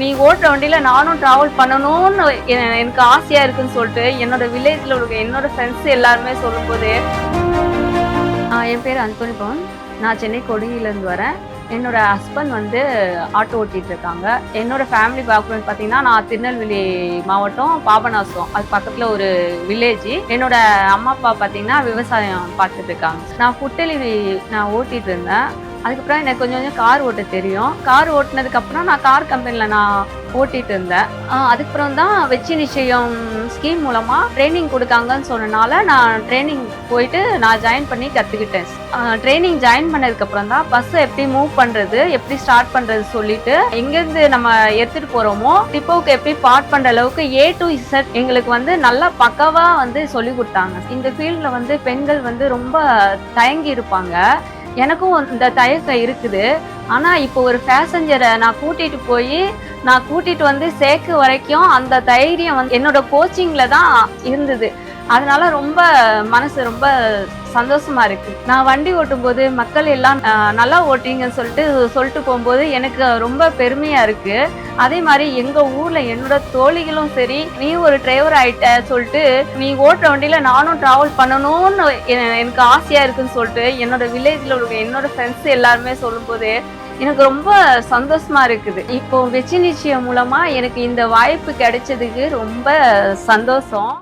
நீ ஓட்டுற வண்டியில நானும் டிராவல் பண்ணணும்னு எனக்கு ஆசையா இருக்குன்னு சொல்லிட்டு என்னோட வில்லேஜ்ல உள்ள என்னோட ஃப்ரெண்ட்ஸ் எல்லாருமே சொல்லும்போது என் பேர் அந்தோனி பவன். நான் சென்னை கொடியிலேருந்து வரேன். என்னோட ஹஸ்பண்ட் வந்து ஆட்டோ ஓட்டிட்டு இருக்காங்க. என்னோட ஃபேமிலி பேக்ரவுண்ட் பார்த்தீங்கன்னா, நான் திருநெல்வேலி மாவட்டம் பாபநாசம், அது பக்கத்தில் ஒரு வில்லேஜ். என்னோட அம்மா அப்பா பார்த்தீங்கன்னா விவசாயம் பார்த்துட்டு இருக்காங்க. நான் ஃபுட் டெலிவரி நான் ஓட்டிட்டு இருந்தேன். அதுக்கப்புறம் எனக்கு கொஞ்சம் கொஞ்சம் கார் ஓட்ட தெரியும். கார் ஓட்டினதுக்கப்புறம் நான் கார் கம்பெனியில் நான் ஓட்டிட்டு இருந்தேன். அதுக்கப்புறம் தான் வெற்றி நிச்சயம் ஸ்கீம் மூலமாக ட்ரைனிங் கொடுக்காங்கன்னு சொன்னனால நான் ட்ரைனிங் போயிட்டு நான் ஜாயின் பண்ணி கற்றுக்கிட்டேன். ட்ரைனிங் ஜாயின் பண்ணதுக்கப்புறம் தான் பஸ்ஸை எப்படி மூவ் பண்ணுறது, எப்படி ஸ்டார்ட் பண்ணுறது சொல்லிட்டு எங்கேருந்து நம்ம எடுத்துகிட்டு போகிறோமோ டிப்போவுக்கு எப்படி பார்ட் பண்ணுற அளவுக்கு A to Z எங்களுக்கு வந்து நல்லா பக்காவாக வந்து சொல்லி கொடுத்தாங்க. இந்த ஃபீல்டில் வந்து பெண்கள் வந்து ரொம்ப தயங்கி இருப்பாங்க. எனக்கும் இந்த தயக்கம் இருக்குது. ஆனால் இப்போ ஒரு பேசஞ்சரை நான் கூட்டிகிட்டு வந்து சேர்க்க வரைக்கும் அந்த தைரியம் வந்து என்னோட கோச்சிங்கில் தான் இருந்தது. அதனால ரொம்ப மனசு ரொம்ப சந்தோஷமா இருக்கு. நான் வண்டி ஓட்டும்போது மக்கள் எல்லாம் நல்லா ஓட்டுறீங்கன்னு சொல்லிட்டு போகும்போது எனக்கு ரொம்ப பெருமையா இருக்கு. அதே மாதிரி எங்க ஊர்ல என்னோட தோழிகளும் சரி, நீ ஒரு டிரைவர் ஆயிட்ட சொல்லிட்டு நீ ஓட்டுற வண்டியில நானும் டிராவல் பண்ணணும்னு எனக்கு ஆசையா இருக்குன்னு சொல்லிட்டு என்னோட வில்லேஜ்ல உள்ள என்னோட ஃப்ரெண்ட்ஸ் எல்லாருமே சொல்லும்போது எனக்கு ரொம்ப சந்தோஷமா இருக்குது. இப்போ வெற்றி நிச்சயம் மூலமா எனக்கு இந்த வாய்ப்பு கிடைச்சதுக்கு ரொம்ப சந்தோஷம்.